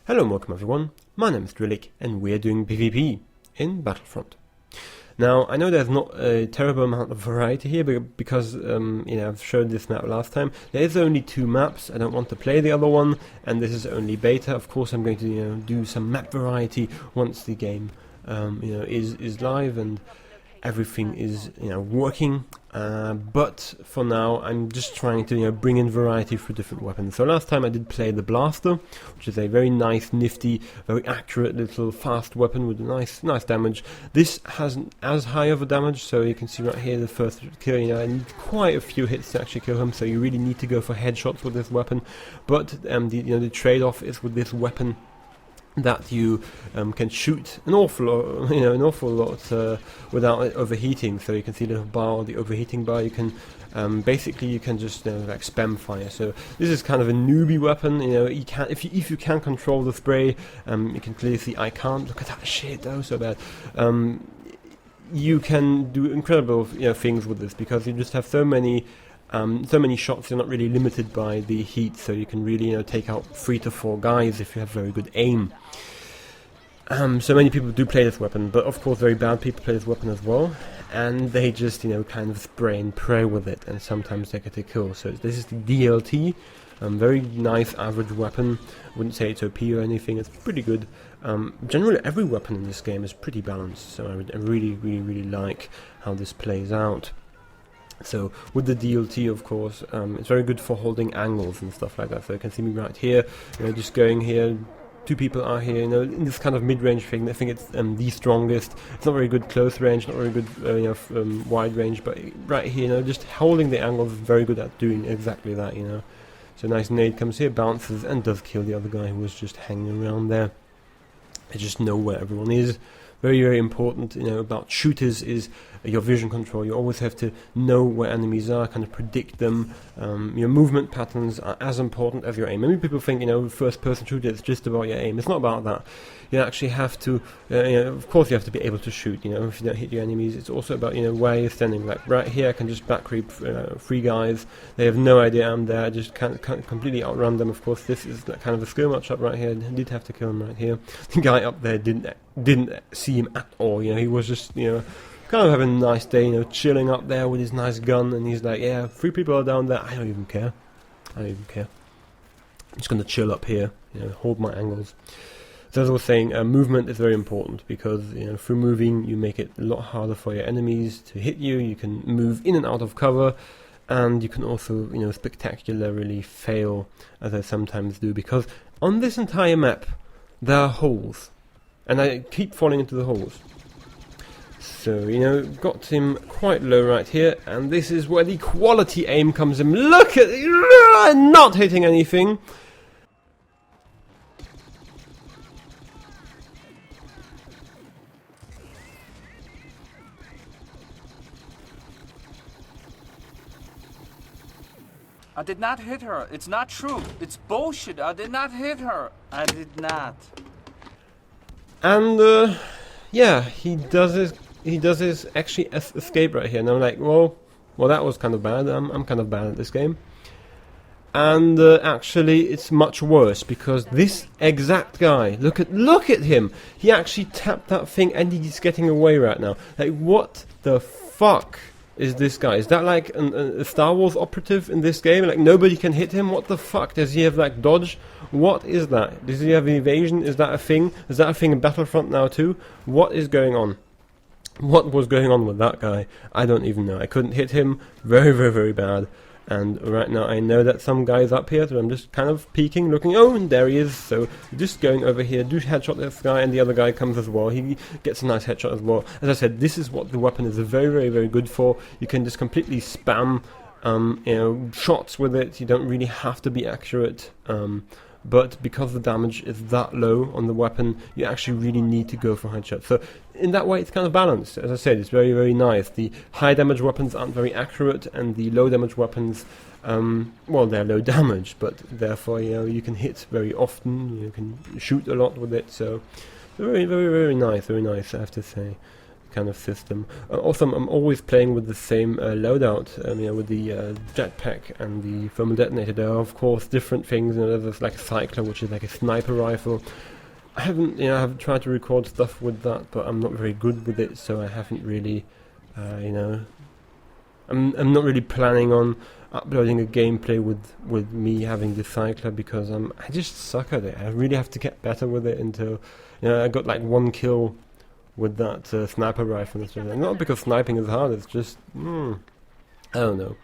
Hello and welcome everyone, my name is Drewlik and we're doing PvP in Battlefront. Now I know there's not a terrible amount of variety here because I've showed this map last time. There is only 2 maps, I don't want to play the other one, and this is only beta. Of course I'm going to do some map variety once the game is live and everything is working, but for now I'm just trying to bring in variety for different weapons. So last time I did play the blaster, which is a very nice, nifty, very accurate little fast weapon with nice damage. This hasn't as high of a damage, so you can see right here the first kill. I need quite a few hits to actually kill him, so you really need to go for headshots with this weapon. But the trade-off is with this weapon that you can shoot an awful lot, without it overheating. So you can see the bar, the overheating bar. You can basically you can just like spam fire. So this is kind of a newbie weapon. You can if you can control the spray. You can clearly see I can't. Look at that shit though, so bad. You can do incredible things with this because you just have so many shots. You're not really limited by the heat, so you can really take out 3 to 4 guys if you have very good aim. So many people do play this weapon, but of course very bad people play this weapon as well, and they just kind of spray and pray with it, and sometimes they get a kill. So this is the DLT, very nice average weapon. Wouldn't say it's OP or anything. It's pretty good. Generally every weapon in this game is pretty balanced, so I really like how this plays out. So with the DLT, of course, it's very good for holding angles and stuff like that. So you can see me right here, just going here. 2 people are here, in this kind of mid-range thing. I think it's the strongest. It's not very good close range, not very good wide range, but right here, just holding the angles is very good at doing exactly that. So nice nade comes here, bounces, and does kill the other guy who was just hanging around there. I just know where everyone is. Very important, about shooters is your vision control. You always have to know where enemies are, kind of predict them. Your movement patterns are as important as your aim. Many people think, first-person shooter is just about your aim. It's not about that. You actually have to, of course you have to be able to shoot, if you don't hit your enemies. It's also about, where you're standing. Like right here, I can just back creep 3 guys. They have no idea I'm there. I just can't completely outrun them. Of course, this is kind of a skill matchup right here. I did have to kill him right here. The guy up there didn't see him at all. He was just, kind of having a nice day, chilling up there with his nice gun, and he's like, yeah, 3 people are down there. I don't even care. I'm just gonna chill up here, hold my angles. So as I was saying, movement is very important because through moving you make it a lot harder for your enemies to hit you. You can move in and out of cover, and you can also spectacularly fail, as I sometimes do, because on this entire map there are holes, and I keep falling into the holes. So got him quite low right here, and this is where the quality aim comes in. Look at it, not hitting anything. I did not hit her. It's not true. It's bullshit. I did not hit her. I did not. And yeah, he does his actually escape right here, and I'm like, well, that was kind of bad. I'm kind of bad at this game. And actually, it's much worse because this exact guy, look at him. He actually tapped that thing, and he's getting away right now. Like, what the fuck is this guy? Is that like a Star Wars operative in this game? Like, nobody can hit him? What the fuck? Does he have like dodge? What is that? Does he have evasion? Is that a thing? Is that a thing in Battlefront now too? What is going on? What was going on with that guy? I don't even know. I couldn't hit him. Very bad. And right now I know that some guy's up here, so I'm just kind of peeking, looking. Oh, and there he is. So just going over here, do headshot this guy, and the other guy comes as well. He gets a nice headshot as well. As I said, this is what the weapon is very good for. You can just completely spam shots with it. You don't really have to be accurate. But because the damage is that low on the weapon, you actually really need to go for headshots. So in that way, it's kind of balanced. As I said, it's very nice. The high damage weapons aren't very accurate, and the low damage weapons, well, they're low damage, but therefore you can hit very often. You can shoot a lot with it. So very nice, I have to say. kind of system. Also, I'm always playing with the same loadout, you know, with the jetpack and the thermal detonator. There are of course different things. You know, there's like a cycler, which is like a sniper rifle. I haven't, you know, I've tried to record stuff with that, but I'm not very good with it, so I haven't really, you know, I'm not really planning on uploading a gameplay with me having the cycler, because I just suck at it. I really have to get better with it until, you know, I got like 1 kill with that sniper rifle and stuff. Not because sniping is hard, it's just, I don't know.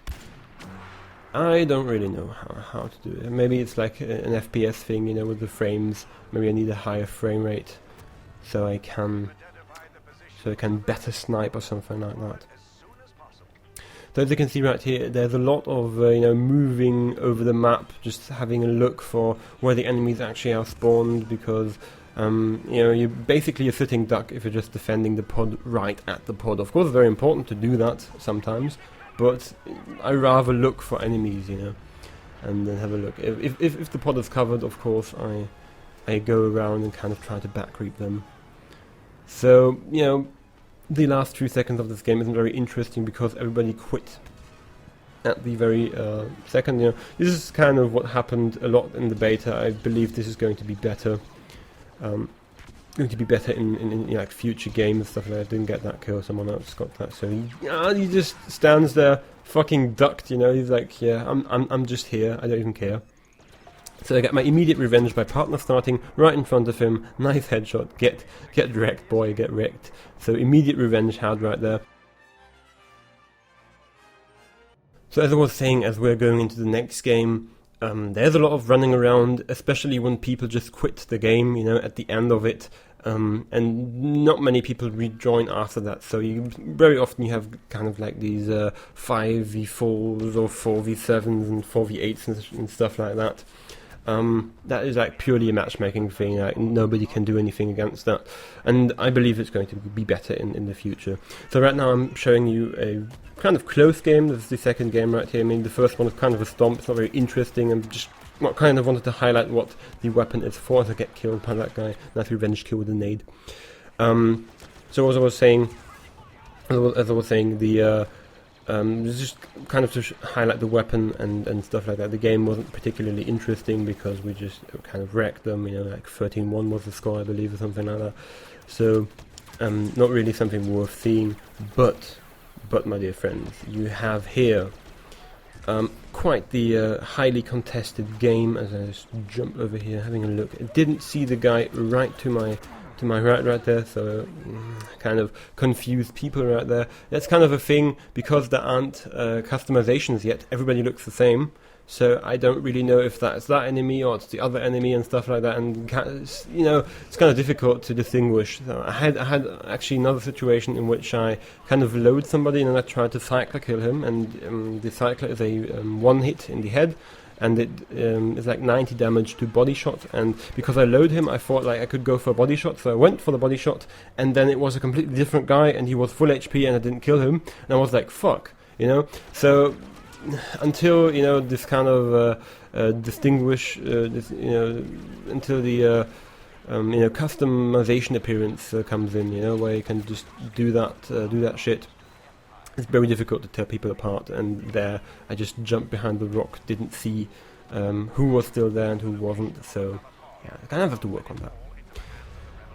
I don't really know how to do it. Maybe it's like an FPS thing, you know, with the frames. Maybe I need a higher frame rate so I can better snipe or something like that. So as you can see right here, there's a lot of you know, moving over the map, just having a look for where the enemies actually are spawned, because you know, you're basically a sitting duck if you're just defending the pod right at the pod. Of course, it's very important to do that sometimes, but I rather look for enemies, you know, and then have a look. If the pod is covered, of course, I go around and kind of try to back creep them. So, you know, the last 3 seconds of this game isn't very interesting because everybody quit at the very second. You know, this is kind of what happened a lot in the beta. I believe this is going to be better. Going to be better in you know, like future games and stuff like that. I didn't get that kill, someone else got that. So he just stands there, fucking ducked. You know, he's like, yeah, I'm just here. I don't even care. So I get my immediate revenge by partner starting right in front of him. Nice headshot. Get wrecked, boy. Get wrecked. So immediate revenge had right there. So as I was saying, as we're going into the next game, there's a lot of running around, especially when people just quit the game, you know, at the end of it. And not many people rejoin after that, so very often you have kind of like these 5v4s or 4v7s and 4v8s and stuff like that. That is like purely a matchmaking thing. Like, nobody can do anything against that, and I believe it's going to be better in the future. So right now I'm showing you a kind of close game. This is the second game right here. I mean, the first one is kind of a stomp. It's not very interesting. I'm just kind of wanted to highlight what the weapon is for as I get killed by that guy. Nice revenge kill with a nade. So as I was saying, the just kind of to highlight the weapon and stuff like that. The game wasn't particularly interesting because we just kind of wrecked them, you know, like 13-1 was the score, I believe, or something like that. So, not really something worth seeing, but my dear friends, you have here quite the highly contested game. As I just jump over here, having a look. I didn't see the guy right to my right there, so kind of confused people right there. That's kind of a thing, because there aren't customizations yet. Everybody looks the same, so I don't really know if that's that enemy or it's the other enemy and stuff like that. And you know, it's kind of difficult to distinguish. So I had actually another situation in which I kind of load somebody and then I tried to cycler kill him, and the cycler is a one hit in the head. And it is like 90 damage to body shot, and because I load him, I thought like I could go for a body shot, so I went for the body shot, and then it was a completely different guy, and he was full HP, and I didn't kill him, and I was like, fuck, you know. So until, you know, this kind of distinguish, this, you know, until the you know, customization appearance comes in, you know, where you can just do that shit. It's very difficult to tell people apart, and there I just jumped behind the rock, didn't see who was still there and who wasn't, so yeah, I kind of have to work on that.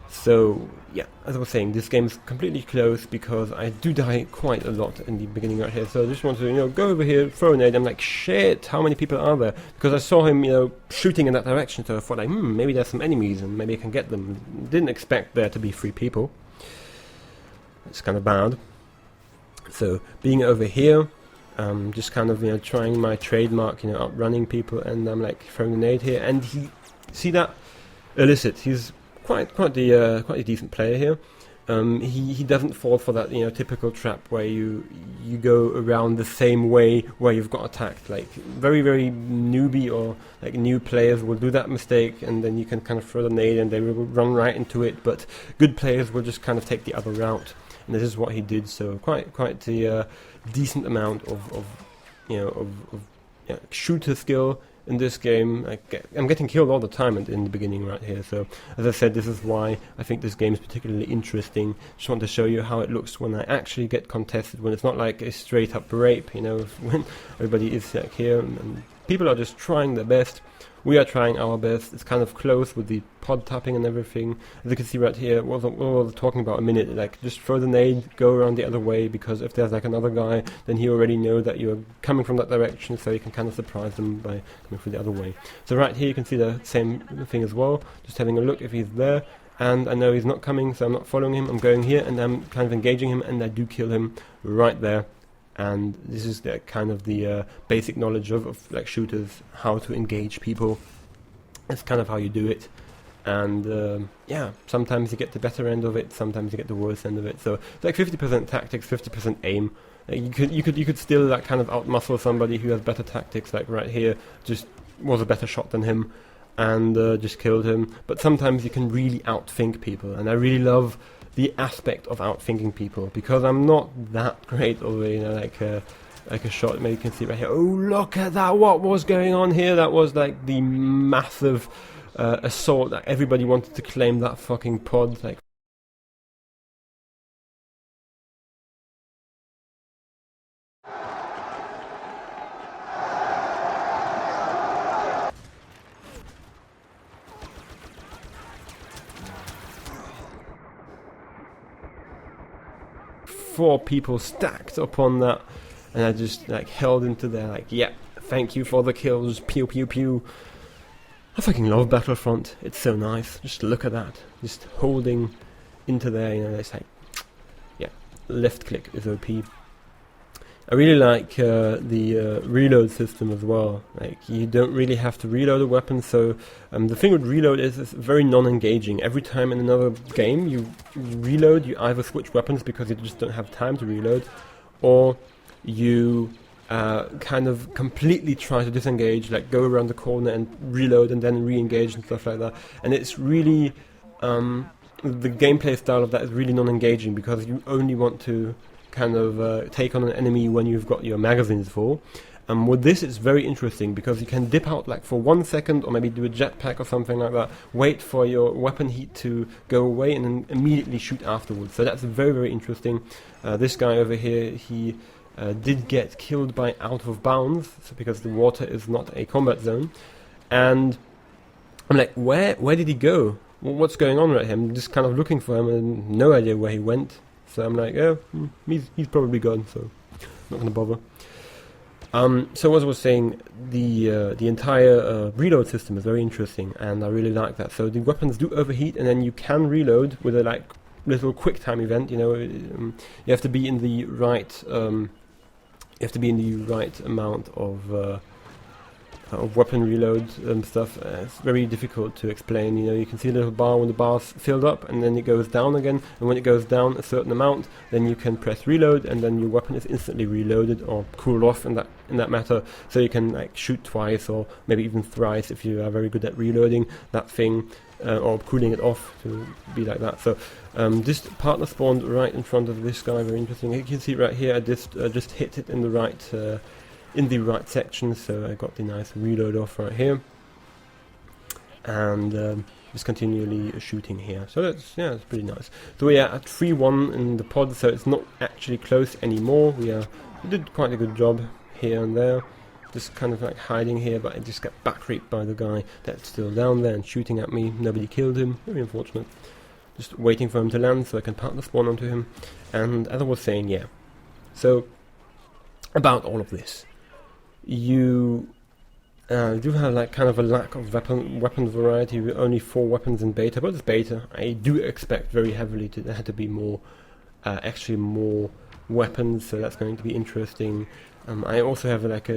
So yeah, as I was saying, this game is completely close because I do die quite a lot in the beginning right here, so I just want to, you know, go over here, throw a nade. I'm like, shit, how many people are there? Because I saw him, you know, shooting in that direction, so I thought like, maybe there's some enemies and maybe I can get them. Didn't expect there to be 3 people. It's kind of bad. So being over here, just kind of, you know, trying my trademark, you know, outrunning people, and I'm like throwing a nade here, and he, see that illicit, he's quite a decent player here. He doesn't fall for that, you know, typical trap where you go around the same way where you've got attacked. Like very newbie or like new players will do that mistake, and then you can kind of throw the nade and they will run right into it. But good players will just kind of take the other route. And this is what he did, so quite the decent amount of you know, of shooter skill in this game. I'm getting killed all the time in the beginning right here. So as I said, this is why I think this game is particularly interesting. Just want to show you how it looks when I actually get contested, when it's not like a straight up rape, you know, when everybody is like here and people are just trying their best. We are trying our best. It's kind of close with the pod tapping and everything. As you can see right here, what was I talking about a minute? Like, just throw the nade, go around the other way, because if there's like another guy, then he already knows that you're coming from that direction, so you can kind of surprise them by coming through the other way. So right here you can see the same thing as well. Just having a look if he's there, and I know he's not coming, so I'm not following him. I'm going here, and I'm kind of engaging him, and I do kill him right there. And this is kind of the basic knowledge of like shooters, how to engage people. That's kind of how you do it. And yeah, sometimes you get the better end of it, sometimes you get the worse end of it. So it's like 50% tactics, 50% aim. You could still like kind of outmuscle somebody who has better tactics, like right here, just was a better shot than him, and just killed him. But sometimes you can really outthink people, and I really love the aspect of outthinking people, because I'm not that great of a, you know, like a shot. Maybe you can see right here. Oh, look at that! What was going on here? That was like the massive assault that everybody wanted to claim that fucking pod. Like, four people stacked upon that, and I just like held into there like, yeah, thank you for the kills, pew pew pew. I fucking love Battlefront. It's so nice. Just look at that, just holding into there, you know. It's like, yeah, left click is OP. I really like the reload system as well. Like, you don't really have to reload a weapon, so the thing with reload is it's very non-engaging. Every time in another game you reload, you either switch weapons because you just don't have time to reload, or you kind of completely try to disengage, like go around the corner and reload and then re-engage and stuff like that. And it's really, the gameplay style of that is really non-engaging, because you only want to kind of take on an enemy when you've got your magazines full. With this it's very interesting, because you can dip out like for 1 second, or maybe do a jetpack or something like that, wait for your weapon heat to go away, and then immediately shoot afterwards. So that's very, very interesting. This guy over here, he did get killed by out of bounds, so because the water is not a combat zone. And I'm like, where did he go? What's going on right here? I'm just kind of looking for him and no idea where he went. So I'm like, oh, he's probably gone, so not going to bother. So as I was saying, the entire reload system is very interesting, and I really like that. So the weapons do overheat, and then you can reload with a like little quick time event. You know, you have to be in the right amount of weapon reload and stuff. It's very difficult to explain. You know, you can see a little bar when the bar's filled up, and then it goes down again, and when it goes down a certain amount, then you can press reload, and then your weapon is instantly reloaded or cooled off in that matter. So you can like shoot twice or maybe even thrice if you are very good at reloading that thing, or cooling it off to be like that. So this partner spawned right in front of this guy. Very interesting. You can see right here, I just hit it in the right section, so I got the nice reload off right here, and just continually shooting here. So that's pretty nice. So we are at 3-1 in the pod, so it's not actually close anymore. We did quite a good job here and there, just kind of like hiding here, but I just got back raped by the guy that's still down there and shooting at me. Nobody killed him. Very unfortunate. Just waiting for him to land so I can partner spawn onto him. And as I was saying, yeah. So about all of this, you do have like kind of a lack of weapon variety. With only 4 weapons in beta, but it's beta. I do expect very heavily there had to be more, actually more weapons, so that's going to be interesting. I also have like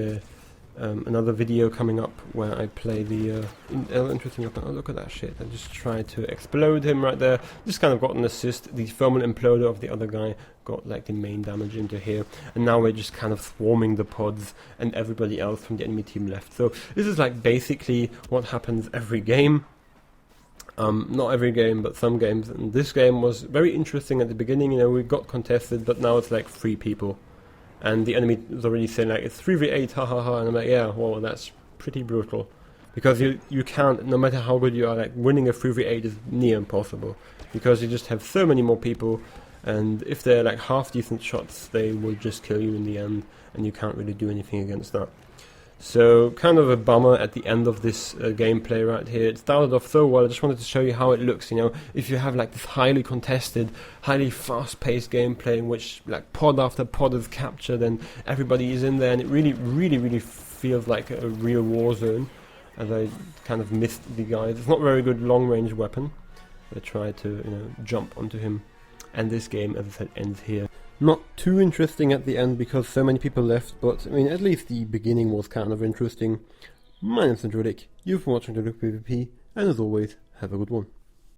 another video coming up where I play the interesting weapon. Oh, look at that shit! I just tried to explode him right there. Just kind of got an assist. The thermal imploder of the other guy got like the main damage into here, and now we're just kind of swarming the pods, and everybody else from the enemy team left. So this is like basically what happens every game. Not every game, but some games. And this game was very interesting at the beginning. You know, we got contested, but now it's like 3 people. And the enemy is already saying like, it's 3v8, ha ha ha, and I'm like, yeah, well, that's pretty brutal. Because you can't, no matter how good you are, like winning a 3v8 is near impossible. Because you just have so many more people, and if they're like half decent shots, they will just kill you in the end, and you can't really do anything against that. So, kind of a bummer at the end of this gameplay right here. It started off so well. I just wanted to show you how it looks, you know, if you have like this highly contested, highly fast-paced gameplay in which like pod after pod is captured and everybody is in there, and it really feels like a real war zone, as I kind of missed the guys. It's not a very good long-range weapon. I tried to, you know, jump onto him, and this game, as I said, ends here. Not too interesting at the end because so many people left, but I mean, at least the beginning was kind of interesting. My name's Drewlik, you've been watching Drewlik PvP, and as always, have a good one.